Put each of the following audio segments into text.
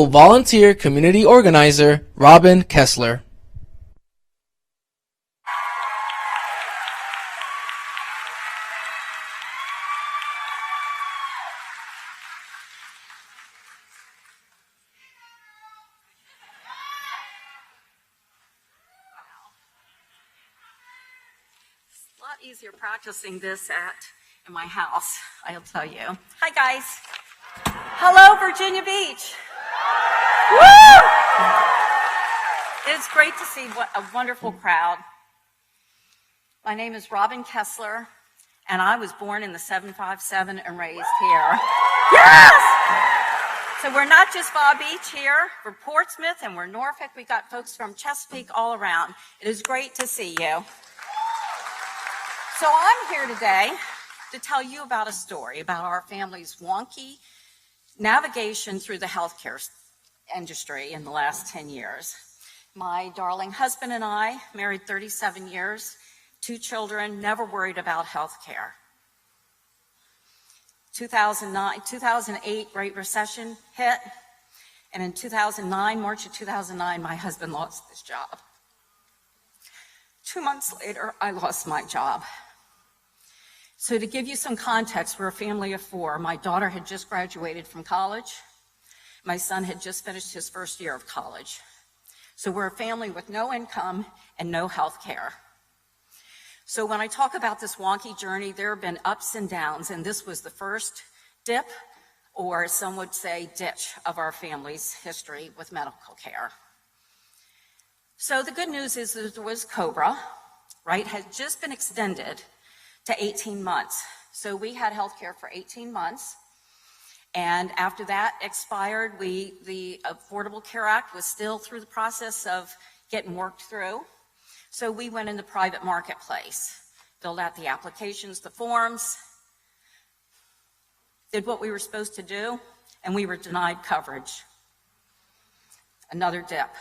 Volunteer Community Organizer, Robin Kessler. A lot easier practicing this in my house, I'll tell you. Hi, guys. Hello, Virginia Beach. Woo! It's great to see a wonderful crowd. My name is Robin Kessler, and I was born in the 757 and raised here. Yes! So we're not just Bob Beach here, we're Portsmouth, and we're Norfolk. We got folks from Chesapeake all around. It is great to see you. So I'm here today to tell you about a story about our family's wonky navigation through the healthcare industry in the last 10 years. My darling husband and I, married 37 years, 2 children, never worried about healthcare. 2008 Great Recession hit, and in 2009, March of 2009, my husband lost his job. 2 months later, I lost my job. So to give you some context, we're a family of 4. My daughter had just graduated from college. My son had just finished his first year of college. So we're a family with no income and no health care. So when I talk about this wonky journey, there have been ups and downs, and this was the first dip, or some would say ditch, of our family's history with medical care. So the good news is that there was COBRA, right, had just been extended to 18 months. So we had health care for 18 months. And after that expired, the Affordable Care Act was still through the process of getting worked through. So we went in the private marketplace, filled out the applications, the forms, did what we were supposed to do, and we were denied coverage. Another dip.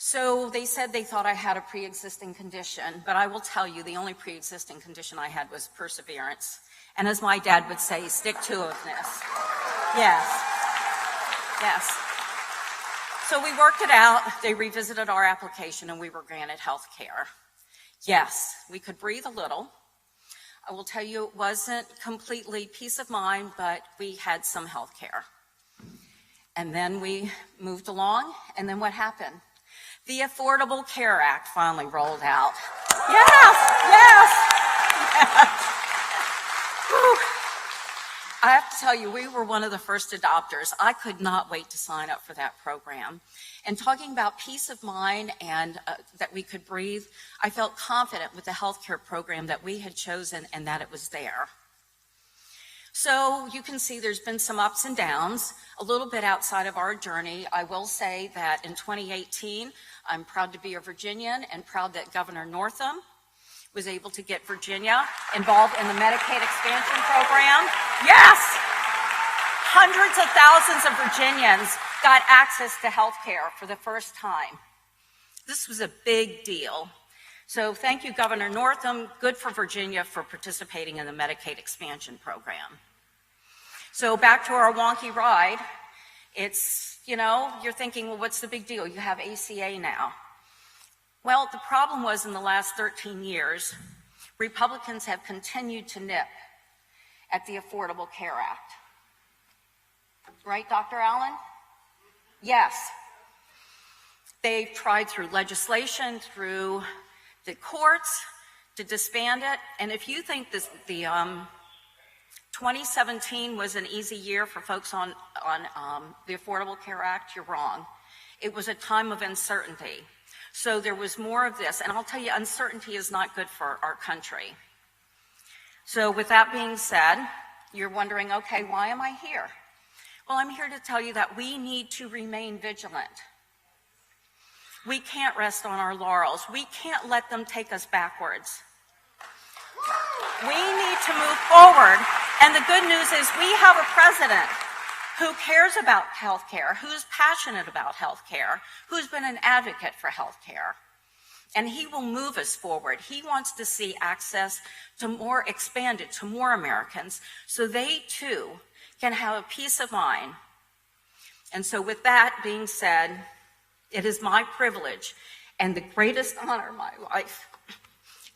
So they said they thought I had a pre-existing condition, but I will tell you the only pre-existing condition I had was perseverance. And as my dad would say, stick-to-itiveness. Yes. Yes. So we worked it out. They revisited our application, and we were granted health care. Yes, we could breathe a little. I will tell you it wasn't completely peace of mind, but we had some health care. And then we moved along, and then what happened? The Affordable Care Act finally rolled out. Yes, yes, yes. Whew. I have to tell you, we were one of the first adopters. I could not wait to sign up for that program. And talking about peace of mind and that we could breathe, I felt confident with the healthcare program that we had chosen and that it was there. So you can see there's been some ups and downs, a little bit outside of our journey. I will say that in 2018, I'm proud to be a Virginian and proud that Governor Northam was able to get Virginia involved in the Medicaid expansion program. Yes! Hundreds of thousands of Virginians got access to health care for the first time. This was a big deal. So thank you, Governor Northam. Good for Virginia for participating in the Medicaid expansion program. So back to our wonky ride. It's, you're thinking, well, what's the big deal? You have ACA now. Well, the problem was in the last 13 years, Republicans have continued to nip at the Affordable Care Act. Right, Dr. Allen? Yes. They've tried through legislation, through the courts to disband it. And if you think the 2017 was an easy year for folks on the Affordable Care Act, you're wrong. It was a time of uncertainty. So there was more of this. And I'll tell you, uncertainty is not good for our country. So with that being said, you're wondering, okay, why am I here? Well, I'm here to tell you that we need to remain vigilant. We can't rest on our laurels. We can't let them take us backwards. We need to move forward. And the good news is we have a president who cares about health care, who's passionate about health care, who's been an advocate for health care. And he will move us forward. He wants to see access to more expanded, to more Americans, so they too can have a peace of mind And so with that being said, it is my privilege and the greatest honor of my life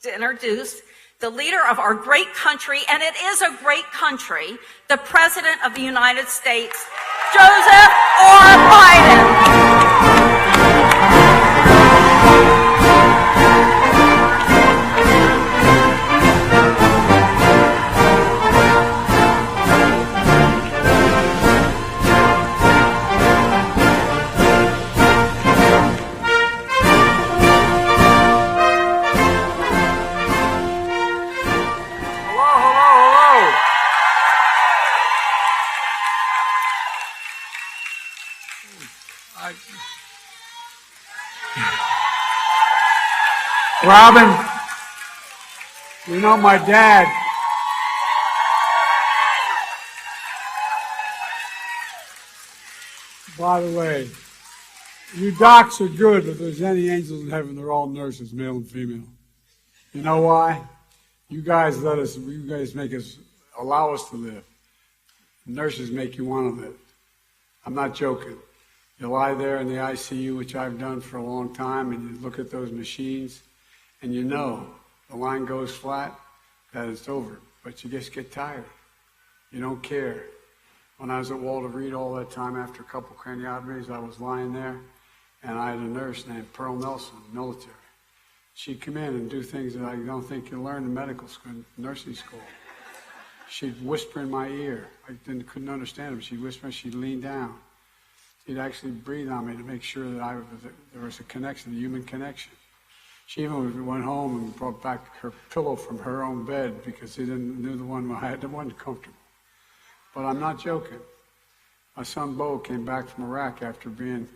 to introduce the leader of our great country, and it is a great country, the President of the United States, Joseph R. Biden. Robin, you know my dad. By the way, you docs are good. If there's any angels in heaven, they're all nurses, male and female. You know why? You guys allow us to live. Nurses make you want to live. I'm not joking. You lie there in the ICU, which I've done for a long time, and you look at those machines, and you know the line goes flat, that it's over. But you just get tired. You don't care. When I was at Walter Reed all that time, after a couple craniotomies, I was lying there, and I had a nurse named Pearl Nelson, military. She'd come in and do things that I don't think you learn in medical school, nursing school. She'd whisper in my ear. I couldn't understand her, but she'd whisper, she'd lean down. She'd actually breathe on me to make sure that there was a connection, a human connection. She even went home and brought back her pillow from her own bed because she knew the one I had, the one comfortable. But I'm not joking. My son Bo came back from Iraq after being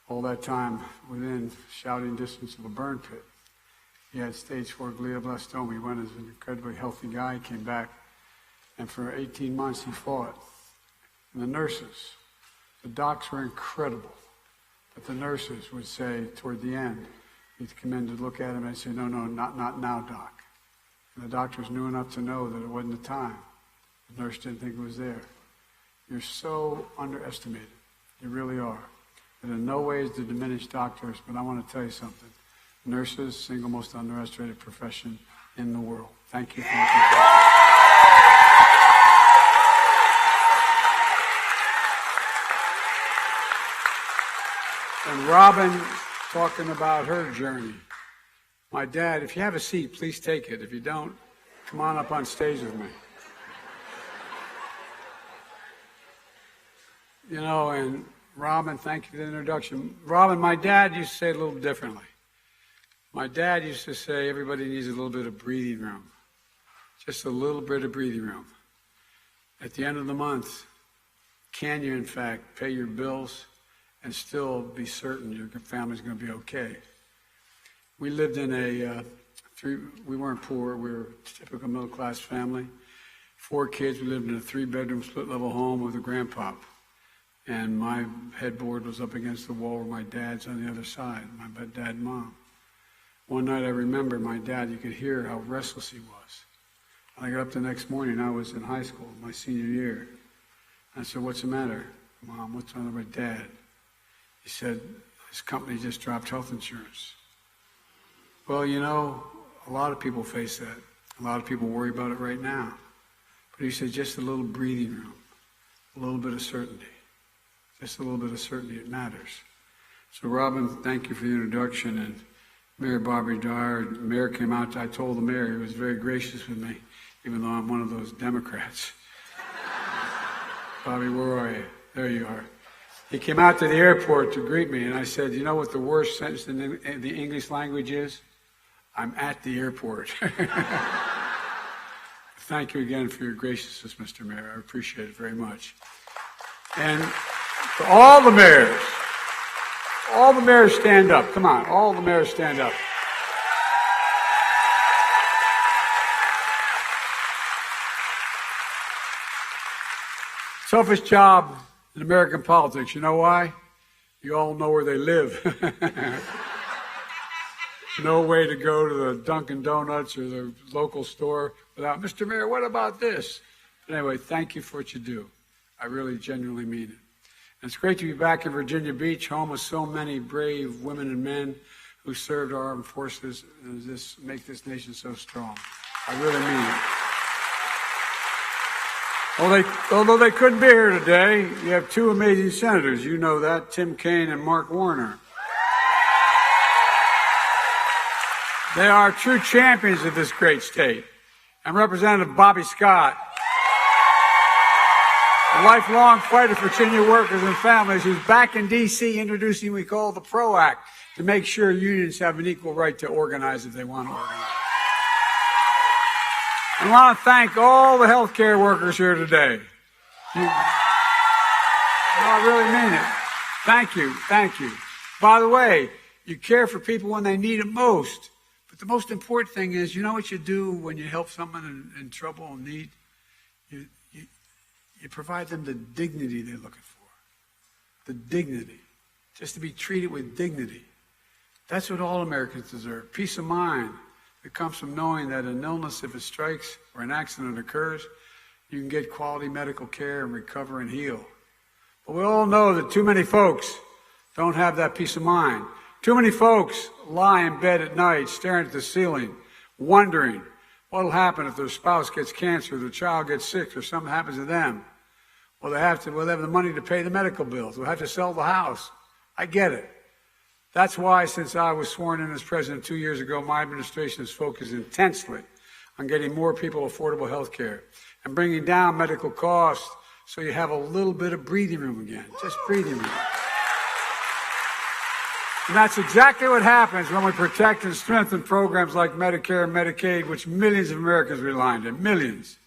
all that time within shouting distance of a burn pit. He had stage 4 glioblastoma. He went as an incredibly healthy guy. He came back, and for 18 months he fought. And the nurses, the docs were incredible, but the nurses would say toward the end, he'd come in to look at him and say, no, not now, doc. And the doctors knew enough to know that it wasn't the time. The nurse didn't think it was there. You're so underestimated. You really are. And in no way is to diminish doctors, but I want to tell you something. Nurses, single most underestimated profession in the world. Thank you for your attention. And Robin, talking about her journey. My dad, if you have a seat, please take it. If you don't, come on up on stage with me. You know, and Robin, thank you for the introduction. Robin, my dad used to say it a little differently. My dad used to say everybody needs a little bit of breathing room. Just a little bit of breathing room. At the end of the month, can you, in fact, pay your bills and still be certain your family's going to be okay? We lived in we weren't poor, we were a typical middle-class family. 4 kids, we lived in a 3-bedroom split-level home with a grandpop. And my headboard was up against the wall where my dad's on the other side, my dad and mom. One night I remember my dad, you could hear how restless he was. And I got up the next morning, I was in high school, my senior year. I said, what's the matter? Mom, what's wrong with my dad? He said, his company just dropped health insurance. Well, you know, a lot of people face that. A lot of people worry about it right now. But he said, just a little breathing room, a little bit of certainty. Just a little bit of certainty, it matters. So Robin, thank you for the introduction. And Mayor Bobby Dyer, the mayor came out, I told the mayor, he was very gracious with me, even though I'm one of those Democrats. Bobby, where are you? There you are. He came out to the airport to greet me, and I said, you know what the worst sentence in the English language is? I'm at the airport. Thank you again for your graciousness, Mr. Mayor. I appreciate it very much. And to all the mayors stand up. Come on, all the mayors stand up. Toughest job in American politics. You know why? You all know where they live. No way to go to the Dunkin' Donuts or the local store without, Mr. Mayor, what about this? But anyway, thank you for what you do. I really genuinely mean it. And it's great to be back in Virginia Beach, home of so many brave women and men who served our armed forces and make this nation so strong. I really mean it. Although they couldn't be here today, you have two amazing senators. You know that, Tim Kaine and Mark Warner. They are true champions of this great state. And Representative Bobby Scott, a lifelong fighter for Virginia workers and families, who's back in D.C. introducing what we call the PRO Act to make sure unions have an equal right to organize if they want to organize. I want to thank all the healthcare workers here today. I really mean it. Thank you. Thank you. By the way, you care for people when they need it most. But the most important thing is, you know what you do when you help someone in trouble and need? You provide them the dignity they're looking for. The dignity. Just to be treated with dignity. That's what all Americans deserve. Peace of mind that comes from knowing that an illness, if it strikes or an accident occurs, you can get quality medical care and recover and heal. But we all know that too many folks don't have that peace of mind. Too many folks lie in bed at night staring at the ceiling, wondering what will happen if their spouse gets cancer, their child gets sick, or something happens to them. Well, they have the money to pay the medical bills. They'll have to sell the house. I get it. That's why, since I was sworn in as president 2 years ago, my administration has focused intensely on getting more people affordable health care and bringing down medical costs so you have a little bit of breathing room again, just breathing room. And that's exactly what happens when we protect and strengthen programs like Medicare and Medicaid, which millions of Americans rely on, millions.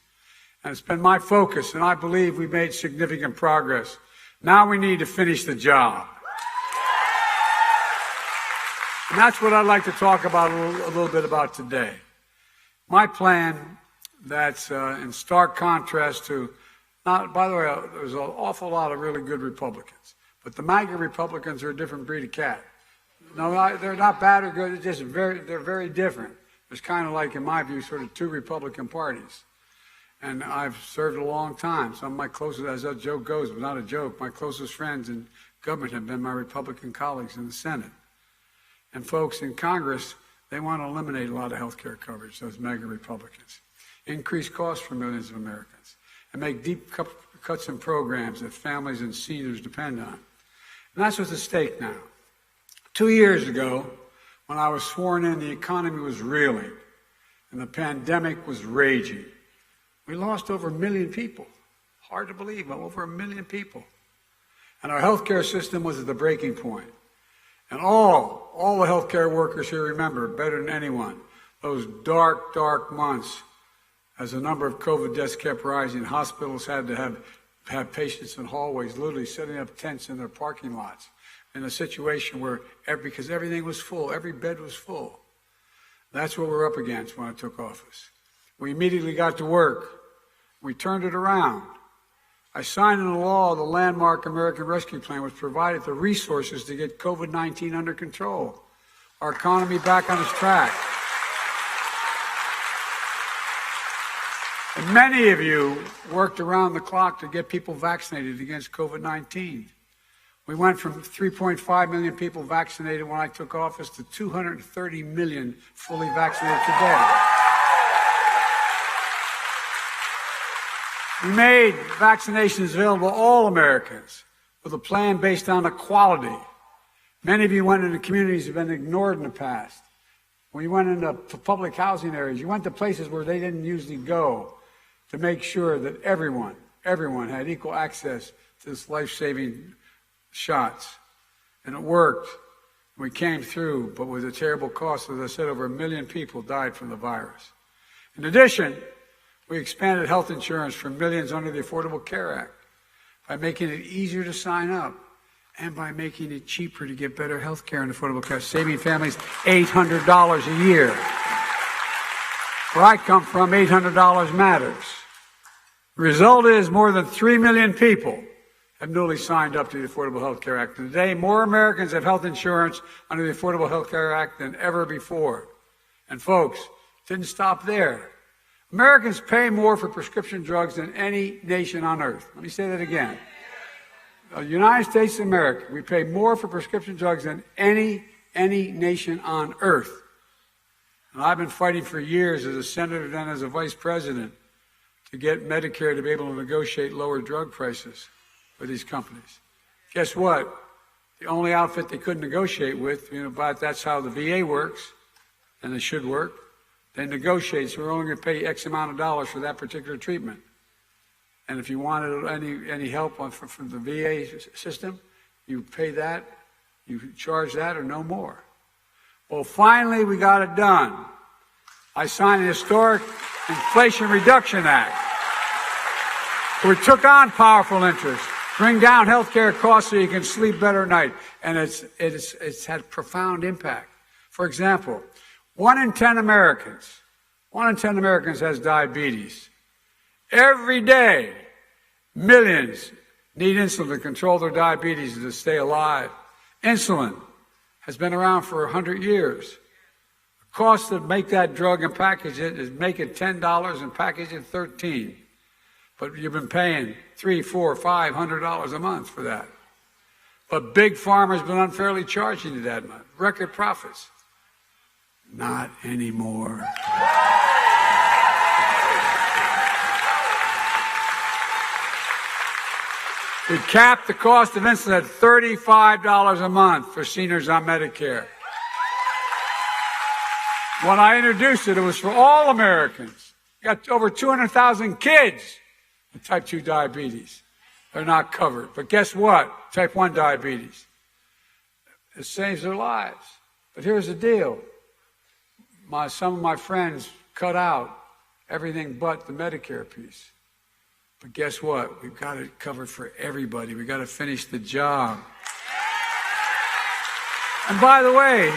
And it's been my focus, and I believe we've made significant progress. Now we need to finish the job. And that's what I'd like to talk about a little bit about today. My plan that's in stark contrast to, by the way, there's an awful lot of really good Republicans, but the MAGA Republicans are a different breed of cat. No, they're not bad or good, they're very different. There's kind of like, in my view, sort of two Republican parties. And I've served a long time. Some of my closest, as that joke goes, it was not a joke, my closest friends in government have been my Republican colleagues in the Senate. And folks in Congress, they want to eliminate a lot of health care coverage, those MAGA Republicans. Increase costs for millions of Americans. And make deep cuts in programs that families and seniors depend on. And that's what's at stake now. 2 years ago, when I was sworn in, the economy was reeling and the pandemic was raging. We lost over 1 million people. Hard to believe, but over 1 million people. And our healthcare system was at the breaking point. And all the healthcare workers here remember better than anyone those dark, dark months as the number of COVID deaths kept rising. Hospitals had to have patients in hallways, literally setting up tents in their parking lots in a situation where, because everything was full, every bed was full. That's what we're up against when I took office. We immediately got to work. We turned it around. I signed into law the landmark American Rescue Plan, which provided the resources to get COVID-19 under control, our economy back on its track. And many of you worked around the clock to get people vaccinated against COVID-19. We went from 3.5 million people vaccinated when I took office to 230 million fully vaccinated today. We made vaccinations available to all Americans with a plan based on equality. Many of you went into communities that have been ignored in the past. When you went into public housing areas, you went to places where they didn't usually go to make sure that everyone had equal access to this life-saving shots. And it worked. We came through, but with a terrible cost. As I said, over 1 million people died from the virus. In addition, we expanded health insurance for millions under the Affordable Care Act by making it easier to sign up and by making it cheaper to get better health care and affordable care, saving families $800 a year. Where I come from, $800 matters. The result is more than 3 million people have newly signed up to the Affordable Health Care Act. Today, more Americans have health insurance under the Affordable Health Care Act than ever before. And folks, it didn't stop there. Americans pay more for prescription drugs than any nation on earth. Let me say that again. the United States of America, we pay more for prescription drugs than any nation on earth. And I've been fighting for years as a senator, then as a vice president, to get Medicare to be able to negotiate lower drug prices with these companies. Guess what? The only outfit they couldn't negotiate with, but that's how the VA works, and it should work. They negotiate, so we're only going to pay X amount of dollars for that particular treatment. And if you wanted any help from the VA system, you pay that, you charge that or no more. Well, finally, we got it done. I signed an historic Inflation Reduction Act. We took on powerful interests, bring down healthcare costs so you can sleep better at night. And it's had profound impact. For example, 1 in 10 Americans has diabetes. Every day, millions need insulin to control their diabetes and to stay alive. Insulin has been around for 100 years. The cost to make that drug and package it is make it $10 and package it $13. But you've been paying $300, $400, $500 a month for that. But Big Pharma's been unfairly charging you that much. Record profits. Not anymore. We capped the cost of insulin at $35 a month for seniors on Medicare. When I introduced it, it was for all Americans. We got over 200,000 kids with type 2 diabetes. They're not covered. But guess what? Type 1 diabetes. It saves their lives. But here's the deal. Some of my friends cut out everything but the Medicare piece. But guess what? We've got it covered for everybody. We've got to finish the job. And by the way,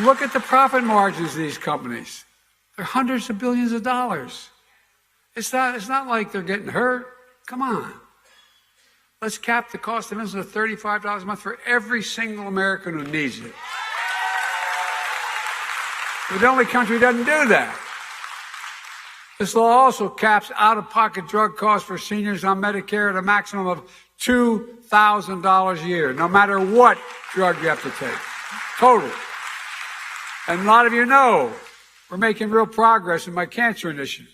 look at the profit margins of these companies. They're hundreds of billions of dollars. It's not like they're getting hurt. Come on. Let's cap the cost of insulin at $35 a month for every single American who needs it. We're the only country that doesn't do that. This law also caps out-of-pocket drug costs for seniors on Medicare at a maximum of $2,000 a year, no matter what drug you have to take. Total. And a lot of you know we're making real progress in my cancer initiative.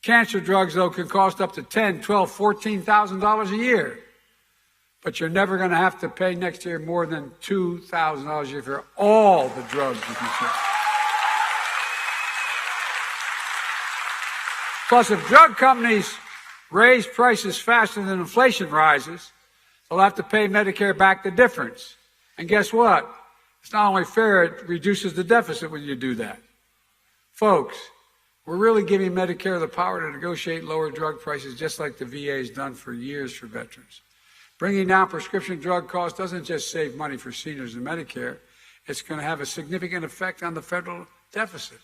Cancer drugs, though, can cost up to $10,000, $12,000, $14,000 a year. But you're never going to have to pay next year more than $2,000 a year for all the drugs you can take. Plus, if drug companies raise prices faster than inflation rises, they'll have to pay Medicare back the difference. And guess what? It's not only fair, it reduces the deficit when you do that. Folks, we're really giving Medicare the power to negotiate lower drug prices just like the VA has done for years for veterans. Bringing down prescription drug costs doesn't just save money for seniors and Medicare. It's going to have a significant effect on the federal deficit.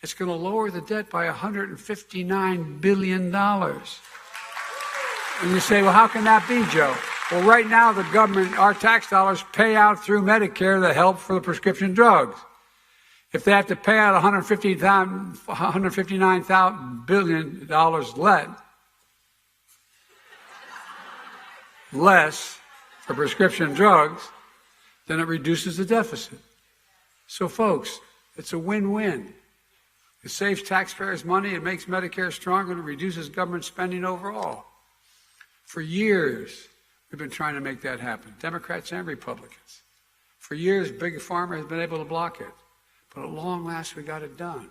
It's going to lower the debt by $159 billion. And you say, well, how can that be, Joe? Well, right now, the government, our tax dollars, pay out through Medicare the help for the prescription drugs. If they have to pay out $159 billion less for prescription drugs, then it reduces the deficit. So, folks, it's a win-win. It saves taxpayers money, it makes Medicare stronger, and it reduces government spending overall. For years, we've been trying to make that happen, Democrats and Republicans. For years, Big Pharma has been able to block it. But at long last, we got it done.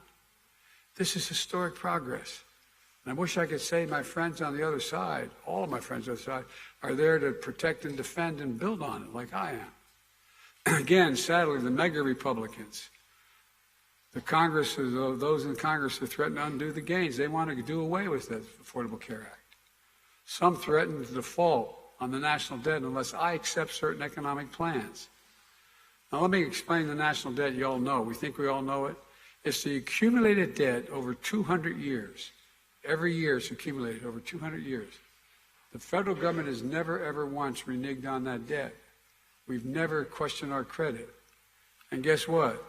This is historic progress. And I wish I could say my friends on the other side, all of my friends on the other side, are there to protect and defend and build on it like I am. Again, sadly, the mega Republicans, the Congress, those in Congress who threaten to undo the gains, they want to do away with the Affordable Care Act. Some threaten to default on the national debt unless I accept certain economic plans. Now, let me explain the national debt you all know. We think we all know it. It's the accumulated debt over 200 years. Every year it's accumulated over 200 years. The federal government has never, ever once reneged on that debt. We've never questioned our credit. And guess what?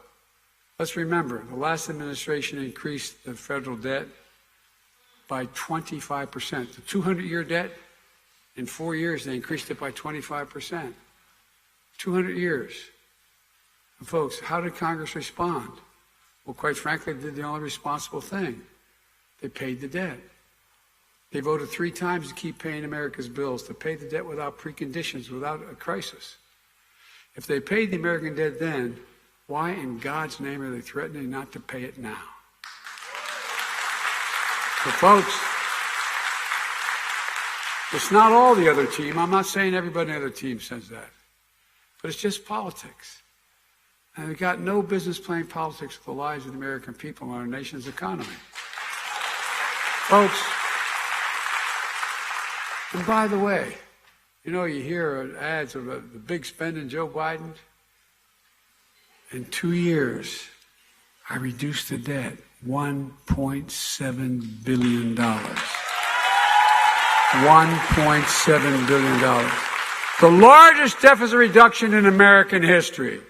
Let's remember, the last administration increased the federal debt by 25%. The 200-year debt In 4 years, they increased it by 25%. 200 years. And folks, how did Congress respond? Well, quite frankly, they did the only responsible thing. They paid the debt. They voted 3 times to keep paying America's bills, to pay the debt without preconditions, without a crisis. If they paid the American debt then, why in God's name are they threatening not to pay it now? So folks, it's not all the other team. I'm not saying everybody on the other team says that. But it's just politics. And we've got no business playing politics with the lives of the American people and our nation's economy. Folks, and by the way, you know, you hear ads of the big spending Joe Biden. In 2 years, I reduced the debt $1.7 billion. $1.7 billion. The largest deficit reduction in American history.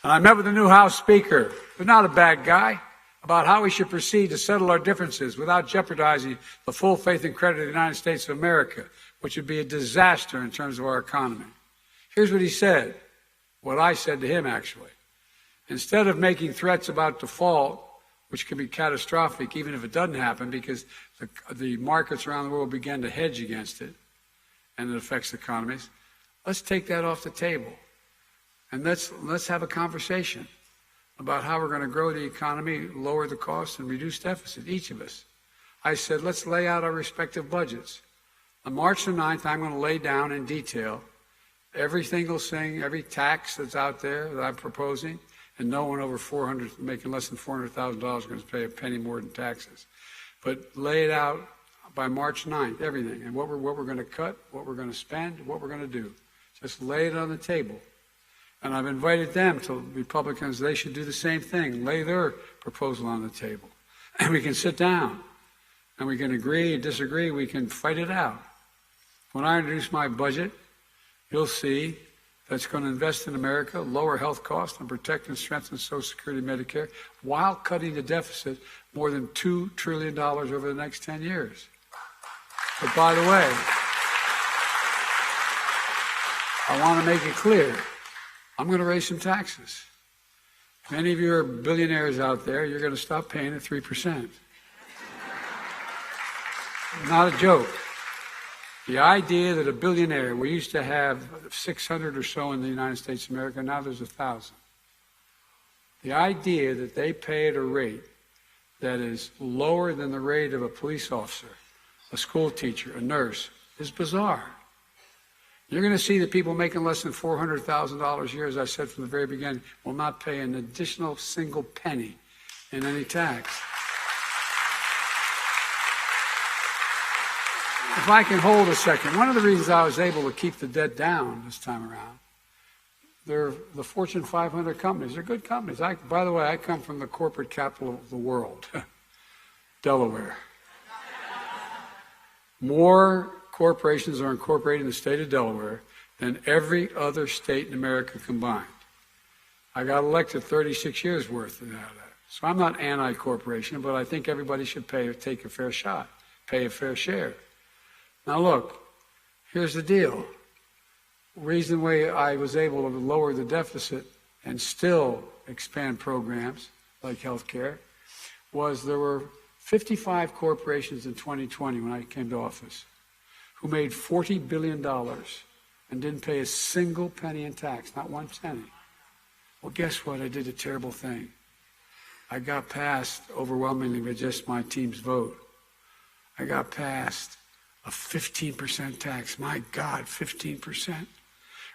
And I met with the new House Speaker, who's not a bad guy, about how we should proceed to settle our differences without jeopardizing the full faith and credit of the United States of America, which would be a disaster in terms of our economy. Here's what he said, what I said to him, actually. Instead of making threats about default, which can be catastrophic even if it doesn't happen because the markets around the world begin to hedge against it and it affects economies, let's take that off the table. And let's have a conversation about how we're going to grow the economy, lower the costs, and reduce deficit, each of us. I said, let's lay out our respective budgets. On March the 9th, I'm going to lay down in detail every single thing, every tax that's out there that I'm proposing, and no one over 400, making less than $400,000 is going to pay a penny more than taxes. But lay it out by March 9th, everything, and what we're going to cut, what we're going to spend, what we're going to do. Just lay it on the table. And I've invited them, to Republicans, they should do the same thing, lay their proposal on the table. And we can sit down, and we can agree and disagree, we can fight it out. When I introduce my budget, you'll see that's going to invest in America, lower health costs, and protect and strengthen Social Security and Medicare, while cutting the deficit more than $2 trillion over the next 10 years. But by the way, I want to make it clear, I'm going to raise some taxes. Many of you are billionaires out there, you're going to stop paying at 3%. Not a joke. The idea that a billionaire, we used to have 600 or so in the United States of America, now there's 1,000. The idea that they pay at a rate that is lower than the rate of a police officer, a school teacher, a nurse, is bizarre. You're going to see that people making less than $400,000 a year, as I said from the very beginning, will not pay an additional single penny in any tax. If I can hold a second, one of the reasons I was able to keep the debt down this time around, they're the Fortune 500 companies. They're good companies. By the way, I come from the corporate capital of the world, Delaware. More corporations are incorporated in the state of Delaware than every other state in America combined. I got elected 36 years worth of that. So I'm not anti-corporation, but I think everybody should take a fair shot, pay a fair share. Now look, here's the deal. The reason why I was able to lower the deficit and still expand programs like health care was there were 55 corporations in 2020 when I came to office who made $40 billion and didn't pay a single penny in tax, not one penny. Well, guess what? I did a terrible thing. I got passed overwhelmingly with just my team's vote. I got passed a 15% tax. My God, 15%.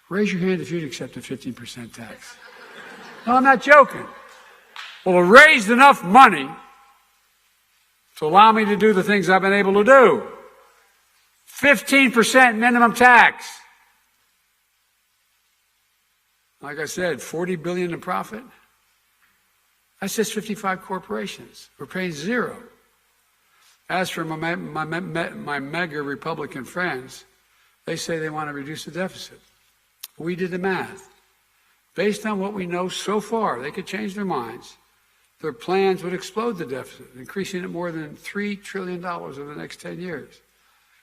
Raise your hand if you'd accept a 15% tax. No, I'm not joking. Well, it raised enough money to allow me to do the things I've been able to do. 15% minimum tax. Like I said, $40 billion in profit. That's just 55 corporations. We're paying zero. As for my mega Republican friends, they say they want to reduce the deficit. We did the math. Based on what we know so far, they could change their minds. Their plans would explode the deficit, increasing it more than $3 trillion over the next 10 years.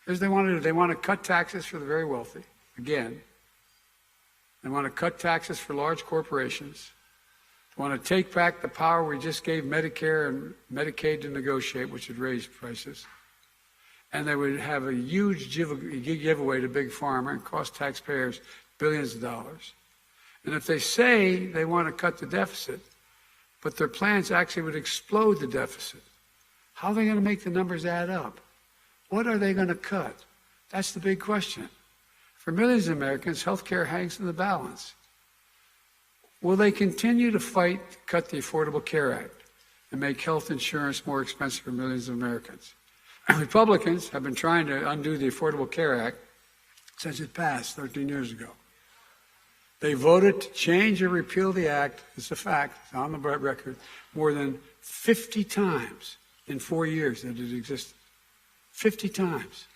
Here's what they want to do. They want to cut taxes for the very wealthy, again. They want to cut taxes for large corporations. They want to take back the power we just gave Medicare and Medicaid to negotiate, which would raise prices. And they would have a huge giveaway to Big Pharma and cost taxpayers billions of dollars. And if they say they want to cut the deficit, but their plans actually would explode the deficit, how are they going to make the numbers add up? What are they going to cut? That's the big question. For millions of Americans, health care hangs in the balance. Will they continue to fight to cut the Affordable Care Act and make health insurance more expensive for millions of Americans? Republicans have been trying to undo the Affordable Care Act since it passed 13 years ago. They voted to change or repeal the act, it's a fact, it's on the record, more than 50 times in 4 years that it existed. 50 times.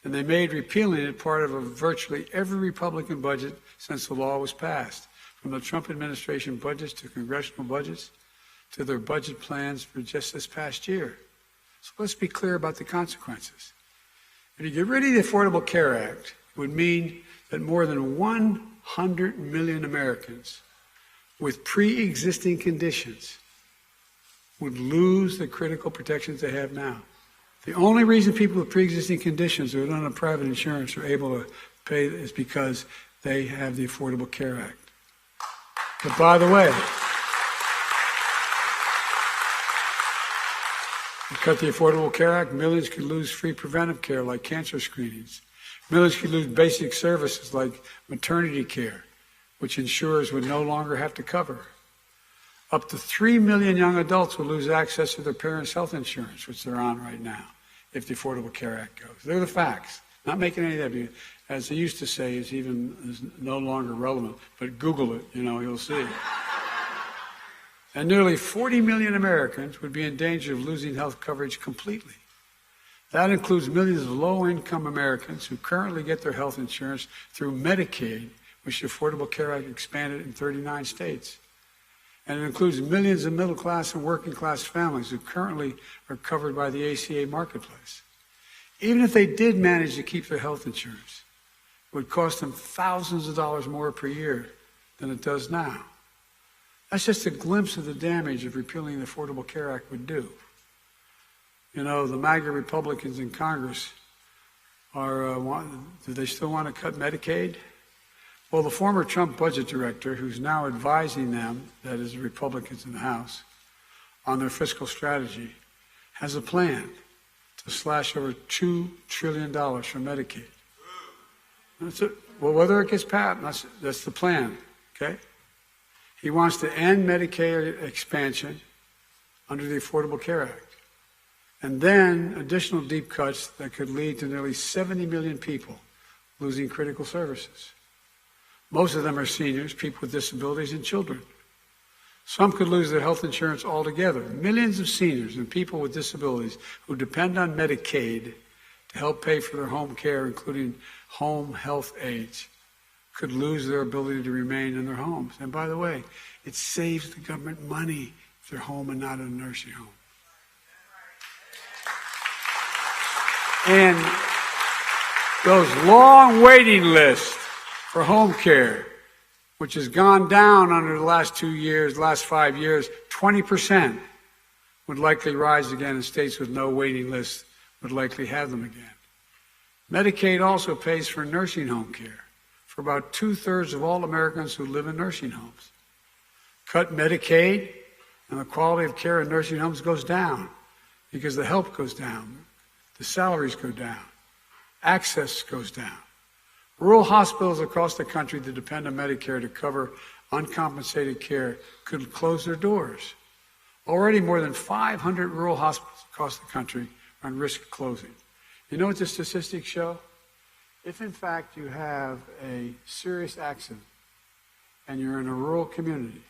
And they made repealing it part of virtually every Republican budget since the law was passed, from the Trump administration budgets to congressional budgets to their budget plans for just this past year. So let's be clear about the consequences. If you get rid of the Affordable Care Act, it would mean that more than 100 million Americans with pre-existing conditions would lose the critical protections they have now. The only reason people with pre-existing conditions who are on a private insurance are able to pay is because they have the Affordable Care Act. But by the way, you cut the Affordable Care Act, millions could lose free preventive care like cancer screenings. Millions could lose basic services like maternity care, which insurers would no longer have to cover. Up to 3 million young adults will lose access to their parents' health insurance, which they're on right now, if the Affordable Care Act goes. They're the facts. Not making any of that, as they used to say, is no longer relevant. But Google it, you'll see. And nearly 40 million Americans would be in danger of losing health coverage completely. That includes millions of low-income Americans who currently get their health insurance through Medicaid, which the Affordable Care Act expanded in 39 states. And it includes millions of middle-class and working-class families who currently are covered by the ACA marketplace. Even if they did manage to keep their health insurance, it would cost them thousands of dollars more per year than it does now. That's just a glimpse of the damage of repealing the Affordable Care Act would do. The MAGA Republicans in Congress do they still want to cut Medicaid? Well, the former Trump budget director, who's now advising them, that is the Republicans in the House, on their fiscal strategy, has a plan to slash over $2 trillion from Medicaid. Well, whether it gets passed, that's the plan, okay? He wants to end Medicare expansion under the Affordable Care Act. And then additional deep cuts that could lead to nearly 70 million people losing critical services. Most of them are seniors, people with disabilities, and children. Some could lose their health insurance altogether. Millions of seniors and people with disabilities who depend on Medicaid to help pay for their home care, including home health aides, could lose their ability to remain in their homes. And by the way, it saves the government money if they're home and not in a nursing home. And those long waiting lists for home care, which has gone down under the last 5 years, 20%, would likely rise again, and states with no waiting lists would likely have them again. Medicaid also pays for nursing home care for about 2/3 of all Americans who live in nursing homes. Cut Medicaid, and the quality of care in nursing homes goes down because the help goes down, the salaries go down, access goes down. Rural hospitals across the country that depend on Medicare to cover uncompensated care could close their doors. Already more than 500 rural hospitals across the country are on risk of closing. You know what the statistics show? If in fact you have a serious accident and you're in a rural community,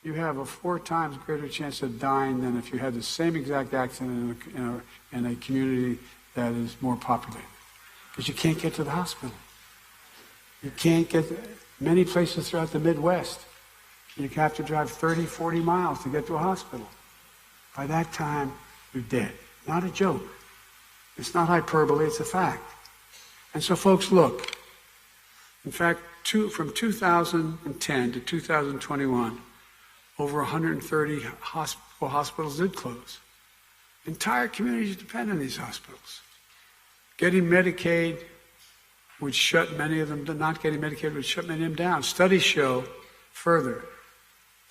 you have a 4 times greater chance of dying than if you had the same exact accident in a community that is more populated. Because you can't get to the hospital. You can't get to many places throughout the Midwest. You have to drive 30, 40 miles to get to a hospital. By that time, you're dead. Not a joke. It's not hyperbole, it's a fact. And so, folks, look. In fact, from 2010 to 2021, over 130 hospitals did close. Entire communities depend on these hospitals. Getting Medicaid would shut many of them, not getting Medicaid would shut many of them down. Studies show further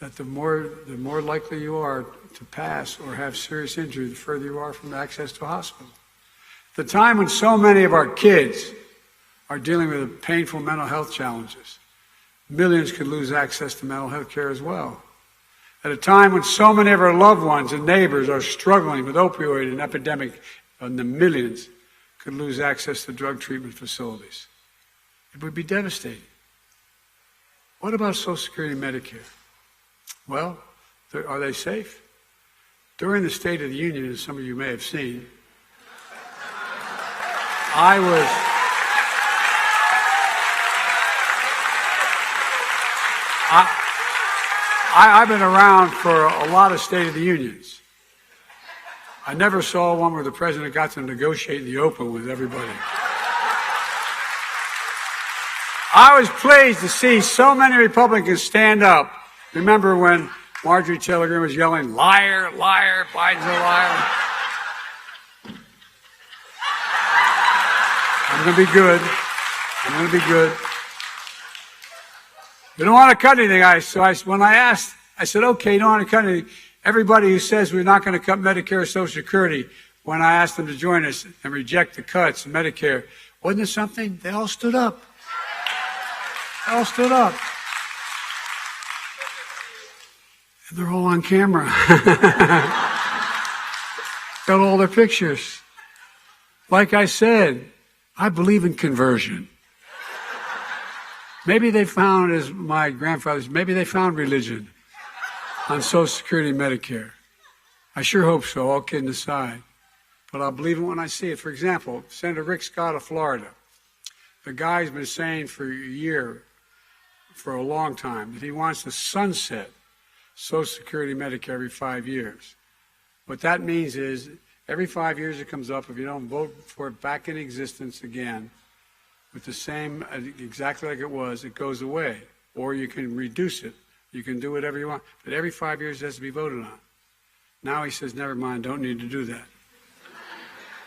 that the more likely you are to pass or have serious injury, the further you are from access to a hospital. The time when so many of our kids are dealing with painful mental health challenges, millions could lose access to mental health care as well. At a time when so many of our loved ones and neighbors are struggling with opioid and epidemic, and the millions could lose access to drug treatment facilities. It would be devastating. What about Social Security and Medicare? Well, are they safe? During the State of the Union, as some of you may have seen, I've been around for a lot of State of the Unions. I never saw one where the president got to negotiate in the open with everybody. I was pleased to see so many Republicans stand up. Remember when Marjorie Taylor Greene was yelling, "Liar, liar, Biden's a liar"? I'm going to be good. I'm going to be good. You don't want to cut anything. When I asked, I said, okay, you don't want to cut anything. Everybody who says we're not going to cut Medicare or Social Security, when I asked them to join us and reject the cuts in Medicare, wasn't it something? They all stood up. They all stood up. And they're all on camera. Got all their pictures. Like I said, I believe in conversion. Maybe they found, as my grandfathers, maybe they found religion on Social Security and Medicare. I sure hope so, all kidding aside. But I'll believe it when I see it. For example, Senator Rick Scott of Florida, the guy's been saying for a year, for a long time, that he wants to sunset Social Security and Medicare every 5 years. What that means is every 5 years it comes up, if you don't vote for it back in existence again, with the same, exactly like it was, it goes away. Or you can reduce it. You can do whatever you want. But every 5 years it has to be voted on. Now he says, never mind, don't need to do that.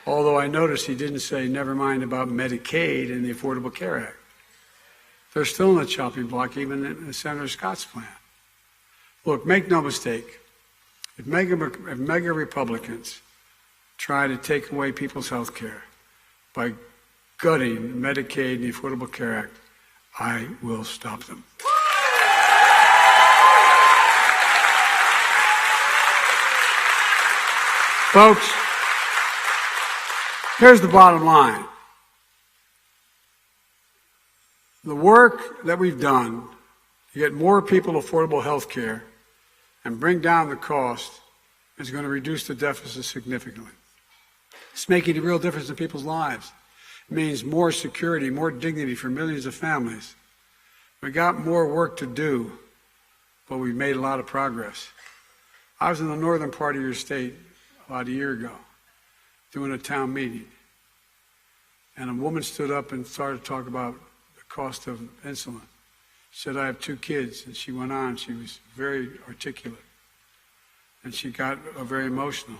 Although I noticed he didn't say never mind about Medicaid and the Affordable Care Act. They're still in the chopping block, even in Senator Scott's plan. Look, make no mistake. If mega Republicans try to take away people's health care by gutting Medicaid and the Affordable Care Act, I will stop them. Folks, here's the bottom line. The work that we've done to get more people affordable health care and bring down the cost is going to reduce the deficit significantly. It's making a real difference in people's lives. It means more security, more dignity for millions of families. We got more work to do, but we've made a lot of progress. I was in the northern part of your state about a year ago doing a town meeting, and a woman stood up and started to talk about the cost of insulin. She said, I have 2 kids, and she went on. She was very articulate, and she got very emotional.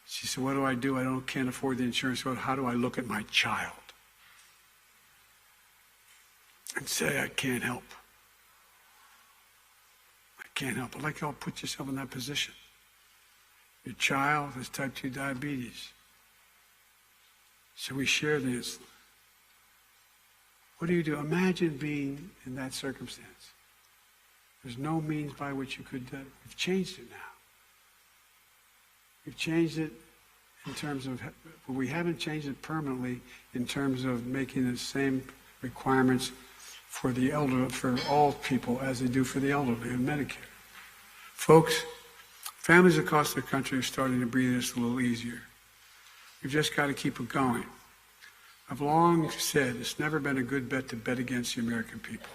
She said, what do? I can't afford the insurance. How do I look at my child and say I can't help? I can't help. I'd like you all to put yourself in that position. Your child has type 2 diabetes. So we share the insulin. What do you do? Imagine being in that circumstance. There's no means by which you could. We've changed it now. We've changed it in terms of, but we haven't changed it permanently in terms of making the same requirements for the elderly, for all people, as they do for the elderly in Medicare. Folks, families across the country are starting to breathe this a little easier. We've just got to keep it going. I've long said it's never been a good bet to bet against the American people.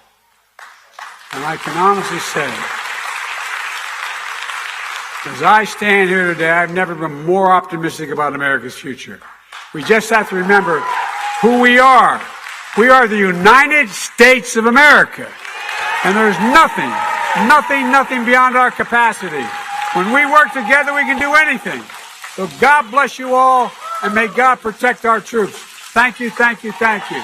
And I can honestly say, as I stand here today, I've never been more optimistic about America's future. We just have to remember who we are. We are the United States of America. And there's nothing beyond our capacity. When we work together, we can do anything. So God bless you all, and may God protect our troops. Thank you, thank you, thank you.